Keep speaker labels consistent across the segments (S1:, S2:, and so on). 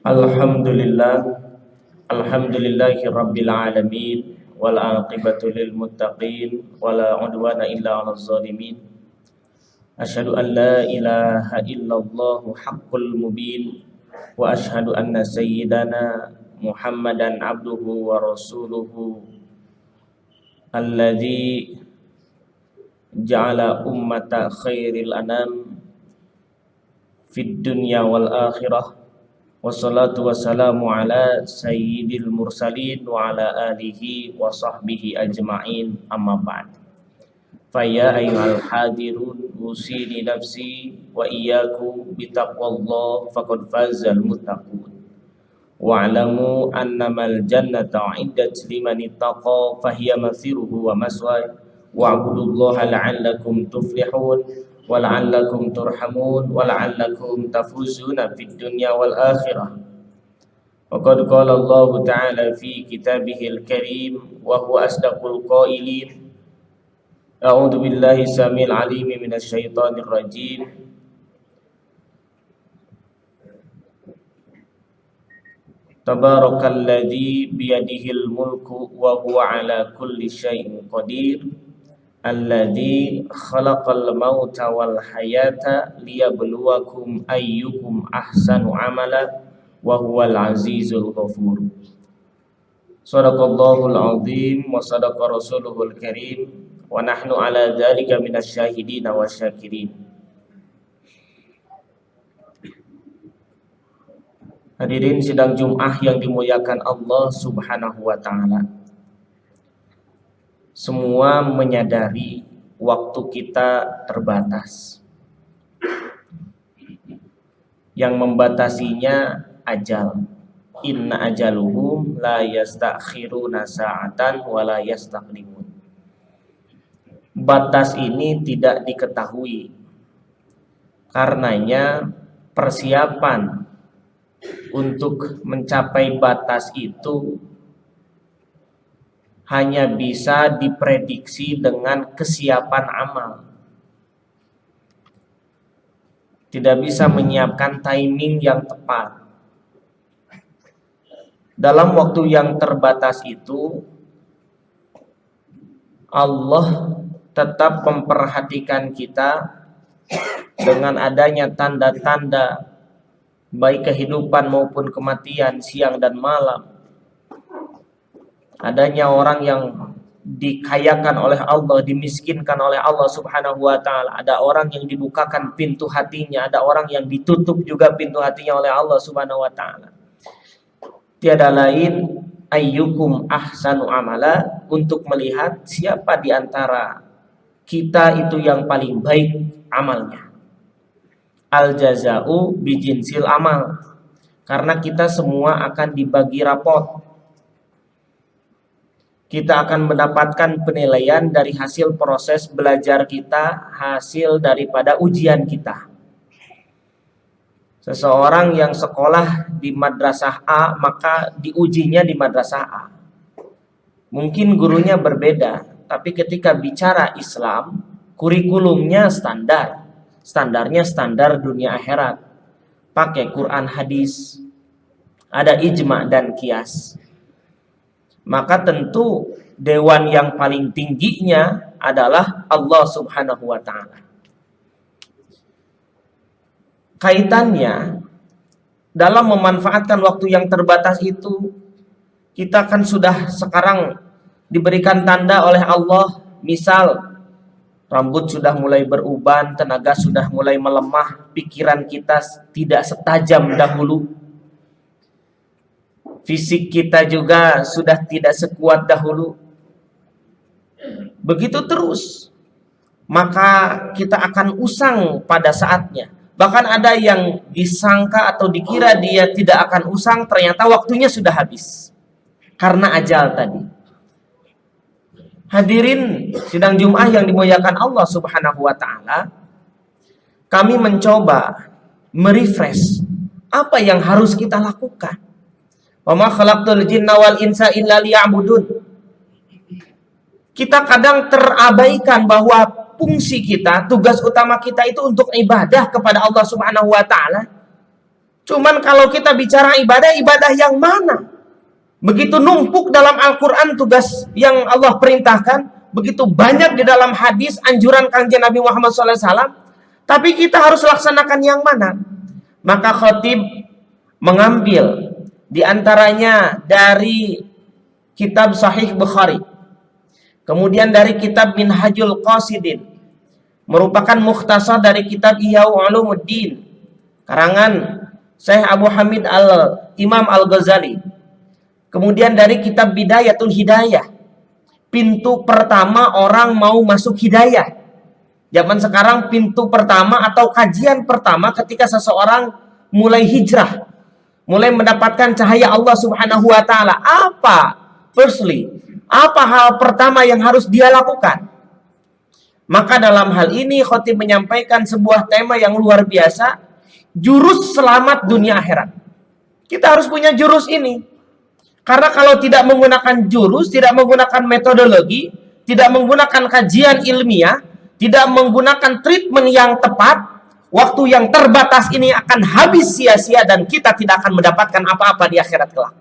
S1: Alhamdulillah, alhamdulillahi rabbil alamin, wal aqibatu lil muttaqin, wala udwana illa 'alal zalimin. Asyhadu an la ilaha illallah haqqul mubin, wa asyhadu anna sayyidana Muhammadan abduhu wa rasuluhu alladzi ja'ala ummata khairil anam fid dunya wal akhirah. Wassalatu wassalamu ala sayyidil mursalin wa ala alihi wa sahbihi ajma'in, amma ba'd. Faya ayyuhal hadirun, usini nafsi wa iyyakum bitaqwallah faqad fazal muttaqun. Wa'lamu annamal jannata 'iddat liman ittaqa fahiya mathiruhu wa maswa wa'budullaha la'allakum tuflihun wa la'allakum turhamun wa la'allakum tafuzuna fid dunya wal akhirah. Waqad qala Allah ta'ala fi kitabihil karim wa huwa asdaqul qailin. A'udzu billahi samil alim minasy syaithanir rajim. Tabarakalladzi biyadihil mulku wa huwa ala kulli syai'in qadir. Alladzi khalaqal mauta wal hayata liyabluwakum ayyukum ahsanu amala wa huwal azizul ghafur. Shadaqallahul azim wa shadaqa rasuluhul karim wa nahnu ala dzalika minasy syahidin wasyakirin. Hadirin sidang Jumat yang dimuliakan Allah Subhanahu wa taala. Semua menyadari waktu kita terbatas. Yang membatasinya ajal. Inna ajaluhum la yastakhiruna sa'atan wa la yastaqdimun. Batas ini tidak diketahui. Karenanya persiapan untuk mencapai batas itu hanya bisa diprediksi dengan kesiapan amal. Tidak bisa menyiapkan timing yang tepat. Dalam waktu yang terbatas itu, Allah tetap memperhatikan kita dengan adanya tanda-tanda baik kehidupan maupun kematian, siang dan malam. Adanya orang yang dikayakan oleh Allah, dimiskinkan oleh Allah Subhanahu wa taala. Ada orang yang dibukakan pintu hatinya, ada orang yang ditutup juga pintu hatinya oleh Allah Subhanahu wa taala. Tiada lain ayyukum ahsanu amala, untuk melihat siapa di antara kita itu yang paling baik amalnya. Al jaza'u bijinsil amal. Karena kita semua akan dibagi rapot. Kita akan mendapatkan penilaian dari hasil proses belajar kita, hasil daripada ujian kita. Seseorang yang sekolah di madrasah A, maka diujinya di madrasah A. Mungkin gurunya berbeda, tapi ketika bicara Islam, kurikulumnya standar. Standarnya standar dunia akhirat. Pakai Quran hadis, ada ijma dan qiyas. Maka tentu dewan yang paling tingginya adalah Allah Subhanahu wa ta'ala. Kaitannya dalam memanfaatkan waktu yang terbatas itu, kita kan sudah sekarang diberikan tanda oleh Allah. Misal rambut sudah mulai beruban, tenaga sudah mulai melemah, pikiran kita tidak setajam dahulu. Fisik kita juga sudah tidak sekuat dahulu. Begitu terus, maka kita akan usang pada saatnya. Bahkan ada yang disangka atau dikira dia tidak akan usang, ternyata waktunya sudah habis karena ajal tadi. Hadirin sidang Jumat yang dimuliakan Allah Subhanahu wa taala, kami mencoba merefresh apa yang harus kita lakukan. Wa ma khalaqtul jinna wal insa illa liya'budun. Kita kadang terabaikan bahwa fungsi kita, tugas utama kita itu untuk ibadah kepada Allah Subhanahu wa taala. Cuman kalau kita bicara ibadah, ibadah yang mana? Begitu numpuk dalam Al-Quran tugas yang Allah perintahkan, begitu banyak di dalam hadis anjuran kanjeng Nabi Muhammad SAW, tapi kita harus laksanakan yang mana? Maka khatib mengambil diantaranya dari kitab Sahih Bukhari, kemudian dari kitab Minhajul Qasidin, merupakan mukhtasar dari kitab Ihya Ulumuddin, karangan Syekh Abu Hamid Imam Al-Ghazali, kemudian dari kitab Bidayatul Hidayah, pintu pertama orang mau masuk hidayah. Zaman sekarang pintu pertama atau kajian pertama ketika seseorang mulai hijrah, mulai mendapatkan cahaya Allah Subhanahu wa taala. Apa hal pertama yang harus dia lakukan? Maka dalam hal ini khatib menyampaikan sebuah tema yang luar biasa, jurus selamat dunia akhirat. Kita harus punya jurus ini. Karena kalau tidak menggunakan jurus, tidak menggunakan metodologi, tidak menggunakan kajian ilmiah, tidak menggunakan treatment yang tepat, waktu yang terbatas ini akan habis sia-sia dan kita tidak akan mendapatkan apa-apa di akhirat kelak.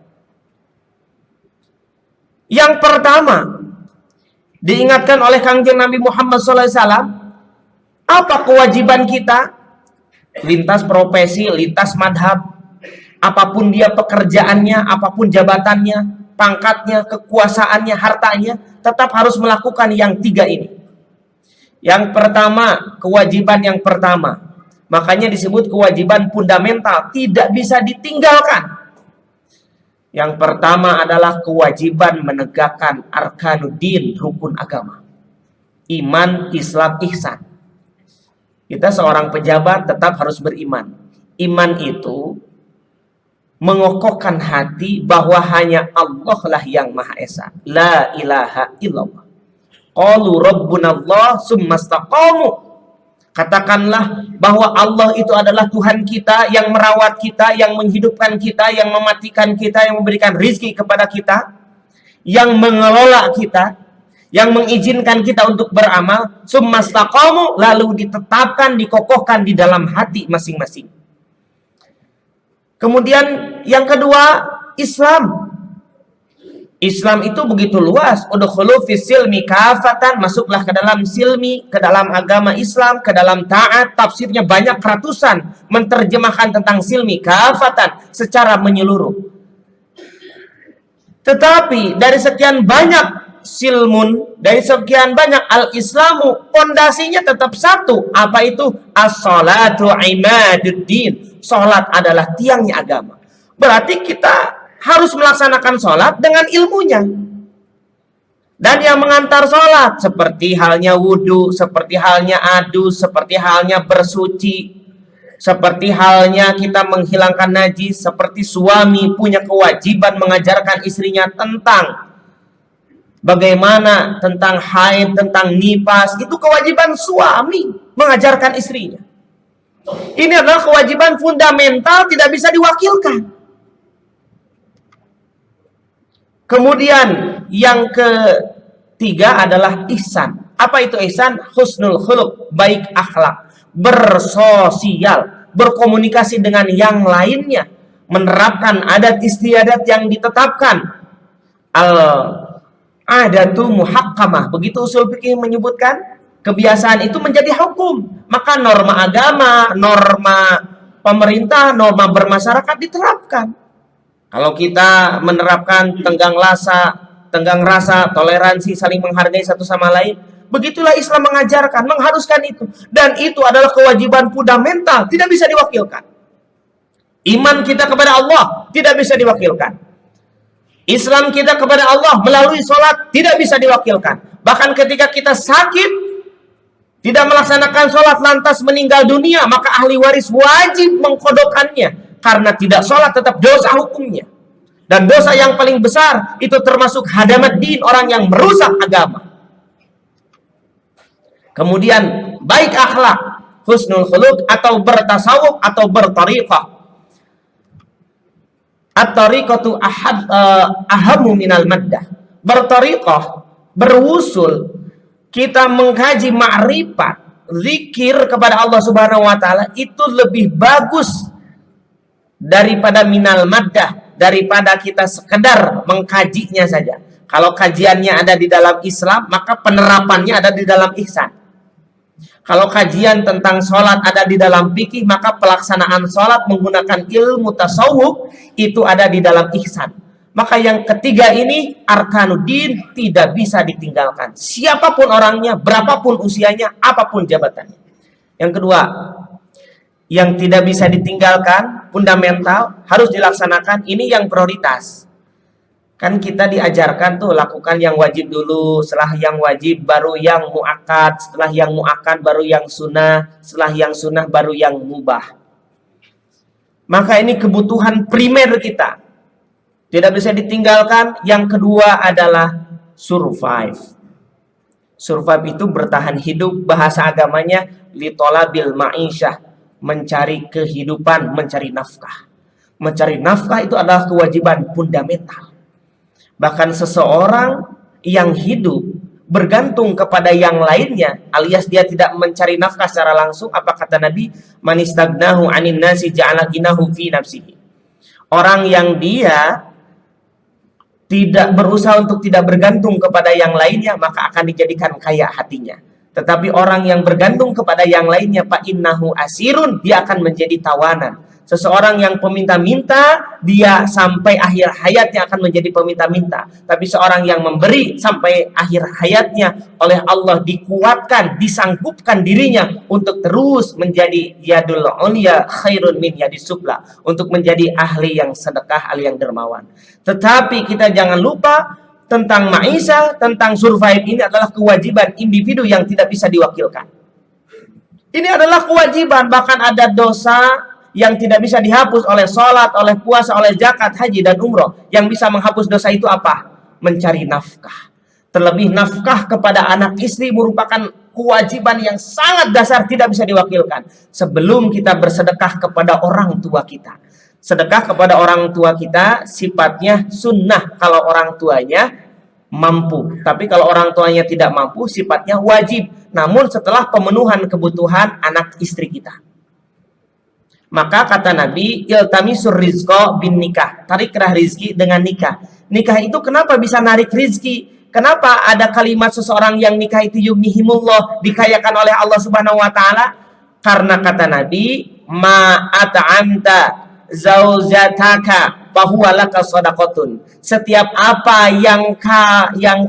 S1: Yang pertama, diingatkan oleh kanjeng Nabi Muhammad SAW, apa kewajiban kita? Lintas profesi, lintas madhab, apapun dia pekerjaannya, apapun jabatannya, pangkatnya, kekuasaannya, hartanya, tetap harus melakukan yang tiga ini. Yang pertama, kewajiban yang pertama, makanya disebut kewajiban fundamental, tidak bisa ditinggalkan. Yang pertama adalah kewajiban menegakkan arkanuddin, rukun agama. Iman, Islam, ihsan. Kita seorang pejabat tetap harus beriman. Iman itu mengokohkan hati bahwa hanya Allah lah yang Maha Esa. La ilaha illallah. Qalu rabbunallah summastaqamu. Katakanlah bahwa Allah itu adalah Tuhan kita yang merawat kita, yang menghidupkan kita, yang mematikan kita, yang memberikan rizki kepada kita, yang mengelola kita, yang mengizinkan kita untuk beramal. Summastaqamu, lalu ditetapkan, dikokohkan di dalam hati masing-masing. Kemudian yang kedua, Islam. Islam itu begitu luas. Udkhulu fis silmi kafatan, masuklah ke dalam silmi, ke dalam agama Islam, ke dalam taat. Tafsirnya banyak ratusan menerjemahkan tentang silmi kafatan secara menyeluruh. Tetapi dari sekian banyak silmun, dari sekian banyak al-islamu, pondasinya tetap satu. Apa itu? As-salatu imaduddin. Salat adalah tiangnya agama. Berarti kita harus melaksanakan sholat dengan ilmunya. Dan yang mengantar sholat, seperti halnya wudhu, seperti halnya adus, seperti halnya bersuci, seperti halnya kita menghilangkan najis, seperti suami punya kewajiban mengajarkan istrinya tentang bagaimana, tentang haid, tentang nifas. Itu kewajiban suami mengajarkan istrinya. Ini adalah kewajiban fundamental, tidak bisa diwakilkan. Kemudian yang ketiga adalah ihsan. Apa itu ihsan? Husnul khuluq, baik akhlak, bersosial, berkomunikasi dengan yang lainnya, menerapkan adat istiadat yang ditetapkan. Al-adatu muhakkamah, begitu usul fikih menyebutkan, kebiasaan itu menjadi hukum. Maka norma agama, norma pemerintah, norma bermasyarakat diterapkan. Kalau kita menerapkan tenggang rasa, toleransi, saling menghargai satu sama lain, begitulah Islam mengajarkan, mengharuskan itu. Dan itu adalah kewajiban fundamental, tidak bisa diwakilkan. Iman kita kepada Allah tidak bisa diwakilkan. Islam kita kepada Allah melalui sholat tidak bisa diwakilkan. Bahkan ketika kita sakit, tidak melaksanakan sholat lantas meninggal dunia, maka ahli waris wajib mengkodokkannya. Karena tidak sholat tetap dosa hukumnya. Dan dosa yang paling besar itu termasuk hadamat din, orang yang merusak agama. Kemudian baik akhlak, husnul khuluq, atau bertasawuf atau bertariqah. At-tariqatu ahamu minal maddah. Bertariqah, berwusul, kita mengkaji ma'rifat, zikir kepada Allah Subhanahu wa taala itu lebih bagus daripada minal maddah, daripada kita sekedar mengkajinya saja. Kalau kajiannya ada di dalam Islam, maka penerapannya ada di dalam ihsan. Kalau kajian tentang sholat ada di dalam fikih, maka pelaksanaan sholat menggunakan ilmu tasawuf itu ada di dalam ihsan. Maka yang ketiga ini, arkanuddin, tidak bisa ditinggalkan. Siapapun orangnya, berapapun usianya, apapun jabatannya. Yang kedua, yang tidak bisa ditinggalkan, fundamental, harus dilaksanakan, ini yang prioritas. Kan kita diajarkan tuh, lakukan yang wajib dulu, setelah yang wajib baru yang muakkad, setelah yang muakkad baru yang sunnah, setelah yang sunnah baru yang mubah. Maka ini kebutuhan primer kita, tidak bisa ditinggalkan. Yang kedua adalah survive. Survive itu bertahan hidup, bahasa agamanya litolabil ma'isyah, mencari kehidupan, mencari nafkah. Mencari nafkah itu adalah kewajiban fundamental. Bahkan seseorang yang hidup bergantung kepada yang lainnya, alias dia tidak mencari nafkah secara langsung, apa kata Nabi? Man istagnahu 'anin nasi ja'ala ghinahu fi nafsihi. Orang yang dia tidak berusaha untuk tidak bergantung kepada yang lainnya, maka akan dijadikan kaya hatinya. Tetapi orang yang bergantung kepada yang lainnya, fa innahu asirun, dia akan menjadi tawanan. Seseorang yang peminta-minta, dia sampai akhir hayatnya akan menjadi peminta-minta. Tapi seorang yang memberi sampai akhir hayatnya, oleh Allah dikuatkan, disanggupkan dirinya untuk terus menjadi yadul ulya khairun min yadis sufla, untuk menjadi ahli yang sedekah, ahli yang dermawan. Tetapi kita jangan lupa tentang ma'isyah, tentang survive, ini adalah kewajiban individu yang tidak bisa diwakilkan. Ini adalah kewajiban, bahkan ada dosa yang tidak bisa dihapus oleh sholat, oleh puasa, oleh zakat, haji, dan umroh. Yang bisa menghapus dosa itu apa? Mencari nafkah. Terlebih nafkah kepada anak istri merupakan kewajiban yang sangat dasar, tidak bisa diwakilkan. Sebelum kita bersedekah kepada orang tua kita. Sedekah kepada orang tua kita sifatnya sunnah kalau orang tuanya mampu. Tapi kalau orang tuanya tidak mampu, sifatnya wajib. Namun setelah pemenuhan kebutuhan anak istri kita. Maka kata Nabi, iltamisur rizqa bin nikah, tariklah rizki dengan nikah. Nikah itu kenapa bisa narik rizki? Kenapa ada kalimat seseorang yang nikah itu yughnihimullah, dikayakan oleh Allah Subhanahu wa taala? Karena kata Nabi, ma at'amta zaujataka fahuwa laka shadaqatun. Setiap apa yang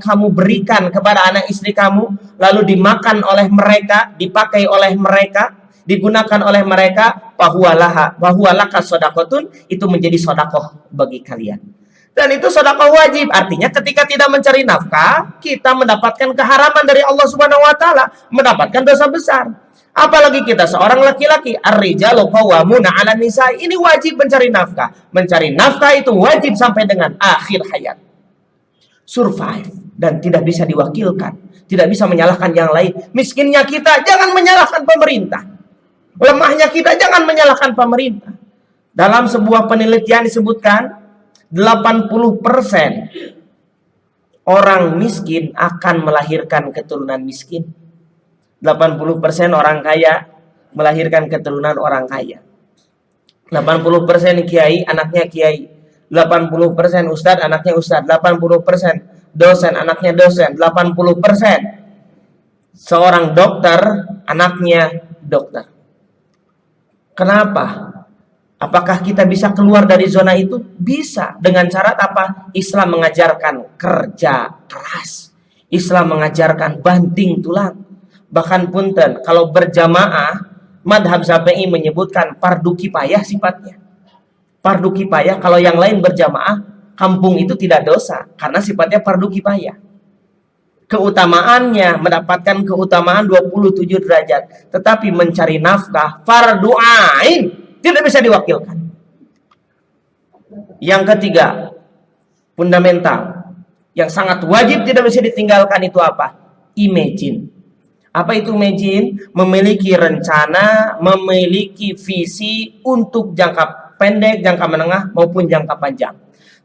S1: kamu berikan kepada anak istri kamu, lalu dimakan oleh mereka, dipakai oleh mereka, digunakan oleh mereka, bahwalaka shadaqatun, itu menjadi sedekah bagi kalian. Dan itu sedekah wajib. Artinya ketika tidak mencari nafkah, kita mendapatkan keharaman dari Allah Subhanahu wa taala, mendapatkan dosa besar. Apalagi kita seorang laki-laki, ar-rijalu qawwamuna 'alan nisa, ini wajib mencari nafkah. Mencari nafkah itu wajib sampai dengan akhir hayat. Survive dan tidak bisa diwakilkan, tidak bisa menyalahkan yang lain. Miskinnya kita jangan menyalahkan pemerintah. Lemahnya kita jangan menyalahkan pemerintah. Dalam sebuah penelitian disebutkan 80% orang miskin akan melahirkan keturunan miskin. 80% orang kaya melahirkan keturunan orang kaya. 80% kiai anaknya kiai. 80% ustadz anaknya ustadz. 80% dosen anaknya dosen. 80% seorang dokter anaknya dokter. Kenapa? Apakah kita bisa keluar dari zona itu? Bisa. Dengan syarat apa? Islam mengajarkan kerja keras. Islam mengajarkan banting tulang. Bahkan punten, kalau berjamaah, madhab Syafi'i menyebutkan fardu kifayah sifatnya. Fardu kifayah, kalau yang lain berjamaah, kampung itu tidak dosa. Karena sifatnya fardu kifayah. Keutamaannya mendapatkan keutamaan 27 derajat, tetapi mencari nafkah fardu ain, tidak bisa diwakilkan. Yang ketiga, fundamental, yang sangat wajib tidak bisa ditinggalkan itu apa? Imagine. Apa itu imagine? Memiliki rencana, memiliki visi untuk jangka pendek, jangka menengah maupun jangka panjang.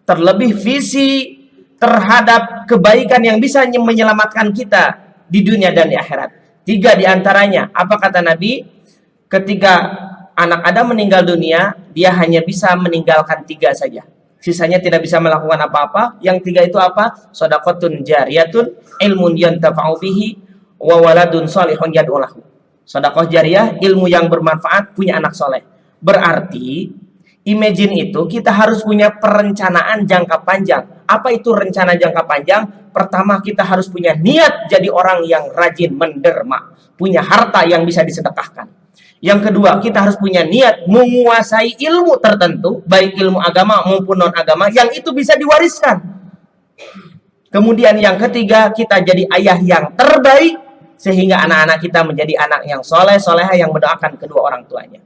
S1: Terlebih visi terhadap kebaikan yang bisa menyelamatkan kita di dunia dan di akhirat. 3 diantaranya, apa kata Nabi? Ketika anak Adam meninggal dunia, dia hanya bisa meninggalkan 3 saja. Sisanya tidak bisa melakukan apa-apa. Yang 3 itu apa? Shadaqatun jariyatun, ilmun yantafa'u bihi, wa waladun shalihun yad'u lahu. Sedekah jariyah, ilmu yang bermanfaat, punya anak soleh. Berarti, imagine itu kita harus punya perencanaan jangka panjang. Apa itu rencana jangka panjang? Pertama, kita harus punya niat jadi orang yang rajin menderma, punya harta yang bisa disedekahkan. Yang kedua, kita harus punya niat menguasai ilmu tertentu, baik ilmu agama maupun non-agama, yang itu bisa diwariskan. Kemudian yang ketiga, kita jadi ayah yang terbaik, sehingga anak-anak kita menjadi anak yang soleh, soleha yang mendoakan kedua orang tuanya.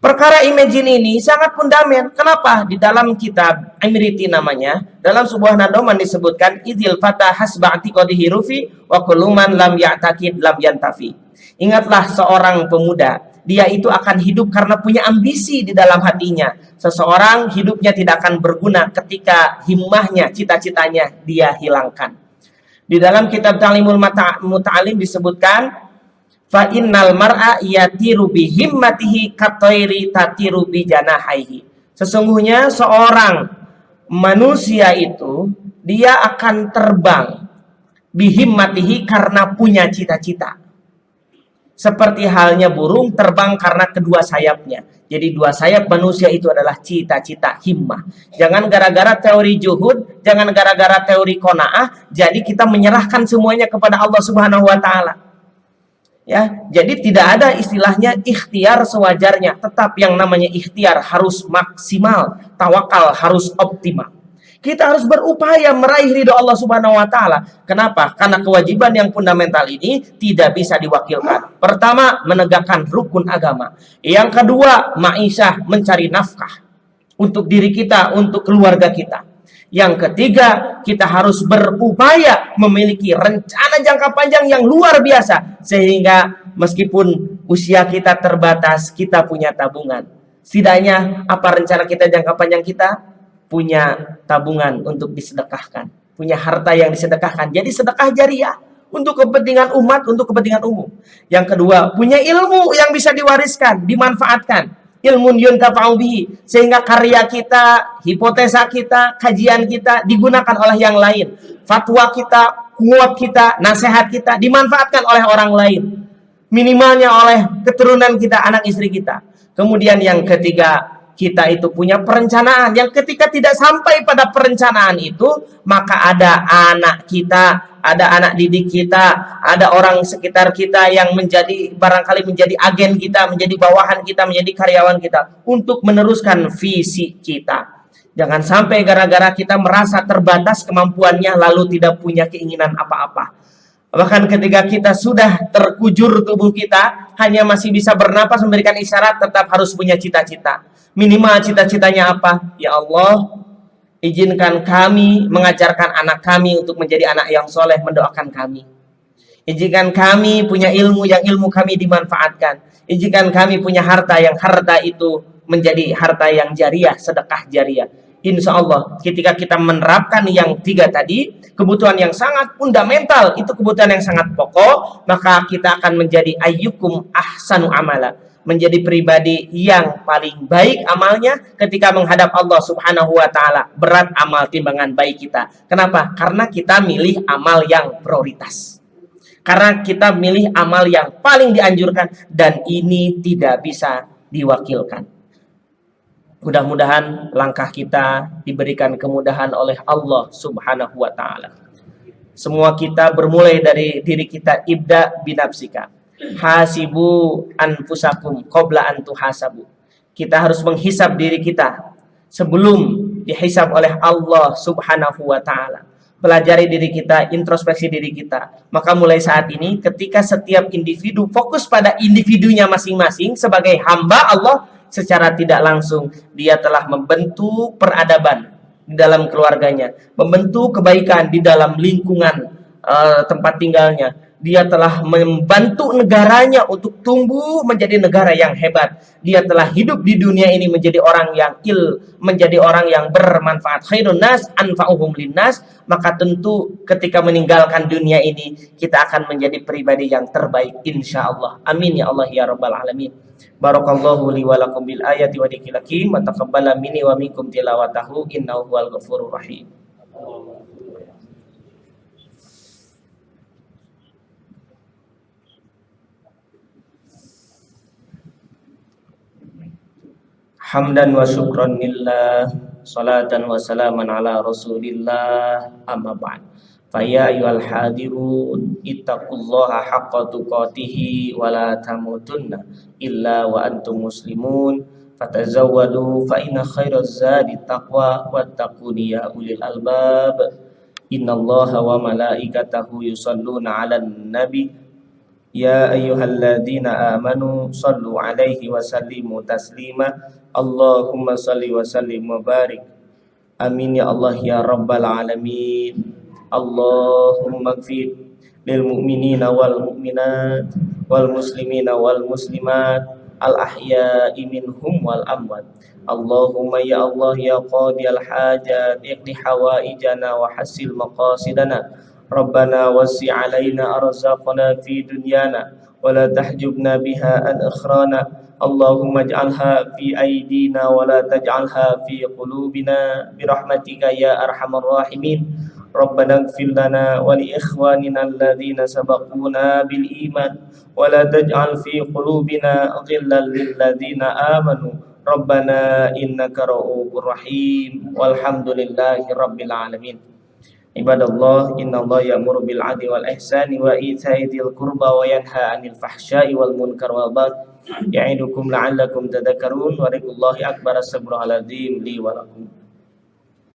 S1: Perkara imagine ini sangat fundamental. Kenapa? Di dalam kitab Imriti namanya, dalam sebuah nadoman disebutkan idil fatah hasba'ti qadihi rufi wa kuluman lam ya'takid lam yantafi. Ingatlah seorang pemuda, dia itu akan hidup karena punya ambisi di dalam hatinya. Seseorang hidupnya tidak akan berguna ketika himmahnya, cita-citanya dia hilangkan. Di dalam kitab Ta'limul Muta'alim disebutkan, fa innal mar'a yatiru bi himmatihi katairi tatiru bi janahaihi. Sesungguhnya seorang manusia itu dia akan terbang bi himmatihi karena punya cita-cita. Seperti halnya burung terbang karena kedua sayapnya. Jadi 2 sayap manusia itu adalah cita-cita, himmah. Jangan gara-gara teori juhud, jangan gara-gara teori qanaah, jadi kita menyerahkan semuanya kepada Allah Subhanahu wa taala. Ya, jadi tidak ada istilahnya ikhtiar sewajarnya, tetap yang namanya ikhtiar harus maksimal, tawakal harus optimal. Kita harus berupaya meraih ridho Allah Subhanahu wa taala. Kenapa? Karena kewajiban yang fundamental ini tidak bisa diwakilkan. Pertama, menegakkan rukun agama. Yang kedua, ma'isyah, mencari nafkah untuk diri kita, untuk keluarga kita. Yang ketiga, kita harus berupaya memiliki rencana jangka panjang yang luar biasa, sehingga meskipun usia kita terbatas, kita punya tabungan. Setidaknya apa rencana kita jangka panjang kita? Punya tabungan untuk disedekahkan, punya harta yang disedekahkan. Jadi sedekah jariyah untuk kepentingan umat, untuk kepentingan umum. Yang kedua, punya ilmu yang bisa diwariskan, dimanfaatkan. Ilmun yuntafa'u bihi, sehingga karya kita, hipotesa kita, kajian kita digunakan oleh yang lain. Fatwa kita, kuat kita, nasihat kita dimanfaatkan oleh orang lain. Minimalnya oleh keturunan kita, anak istri kita. Kemudian yang ketiga, kita itu punya perencanaan yang ketika tidak sampai pada perencanaan itu, maka ada anak kita, ada anak didik kita, ada orang sekitar kita yang menjadi barangkali menjadi agen kita, menjadi bawahan kita, menjadi karyawan kita untuk meneruskan visi kita. Jangan sampai gara-gara kita merasa terbatas kemampuannya lalu tidak punya keinginan apa-apa. Bahkan ketika kita sudah terkujur tubuh kita, hanya masih bisa bernapas, memberikan isyarat, tetap harus punya cita-cita. Minimal cita-citanya apa? Ya Allah, izinkan kami mengajarkan anak kami untuk menjadi anak yang soleh, mendoakan kami. Izinkan kami punya ilmu yang ilmu kami dimanfaatkan. Izinkan kami punya harta yang harta itu menjadi harta yang jariyah, sedekah jariyah. Insya Allah ketika kita menerapkan yang 3 tadi, kebutuhan yang sangat fundamental, itu kebutuhan yang sangat pokok, maka kita akan menjadi ayyukum ahsanu amala, menjadi pribadi yang paling baik amalnya ketika menghadap Allah Subhanahu wa taala. Berat amal timbangan baik kita. Kenapa? Karena kita milih amal yang prioritas. Karena kita milih amal yang paling dianjurkan dan ini tidak bisa diwakilkan. Mudah-mudahan langkah kita diberikan kemudahan oleh Allah Subhanahu wa taala. Semua kita bermulai dari diri kita, ibda binafsika. Hasibu anfusakum qabla an tuhasabu. Kita harus menghisab diri kita sebelum dihisab oleh Allah Subhanahu wa taala. Pelajari diri kita, introspeksi diri kita. Maka mulai saat ini ketika setiap individu fokus pada individunya masing-masing sebagai hamba Allah, secara tidak langsung dia telah membentuk peradaban di dalam keluarganya, membentuk kebaikan di dalam lingkungan tempat tinggalnya, Dia telah membantu negaranya untuk tumbuh menjadi negara yang hebat. Dia telah hidup di dunia ini menjadi orang yang menjadi orang yang bermanfaat. Khairun nas anfa'uhum linnas. Maka tentu ketika meninggalkan dunia ini, kita akan menjadi pribadi yang terbaik insya Allah. Amin ya Allah ya rabbal alamin. Barakallahu li wa lakum bil ayati wa dzikri hakim wa taqabbala minni wa minkum tilawatahu innahu huwal ghafurur rahim. Hamdan wa syukran lillah, salatan wa salaman ala rasulillah, amma ba'd. Faya ayyuhal hadirun ittaqullaha haqqa tuqatihi wa la tamutunna illa wa antum muslimun. Fatazawwadu fa inna khairaz zadi taqwa wattaquni ya ulil albab. Innallaha wa malaikatahu yusalluna 'alan nabi. Ya ayyuhalladzina amanu sallu alaihi wa sallimu taslima. Allahumma salli wa sallim wa barik. Amin ya Allah ya rabbal alamin. Allahumma gfir lil mu'minina wal mu'minat wal muslimina wal muslimat al ahya'i minhum wal amwat. Allahumma ya Allah ya qadiyal hajat iqdi hawaijana wa hasil maqasidana. Rabbana wasi' alaina arzaqana fi dunyana wa la tahjubna biha an akhrana. Allahumma ij'alha fi aydina wa la taj'alha fi qulubina birahmatika ya arhamar rahimin. Rabbana ighfir lana wa li ikhwanina alladhina sabaquna bil iman wa la taj'al fi qulubina ghillan lil ladzina amanu. Rabbana innaka ra'ufur rahim. Walhamdulillahi rabbil alamin. Ibadallah, innallaha ya'muru bil 'adli wal ihsani wa ita'i dzil qurba wa yanha 'anil fahsya'i wal munkar wal baghi ya'idukum la'allakum tadhakkarun. Wa ridullahi akbar. Astagfirullahaladzim li wa lakum.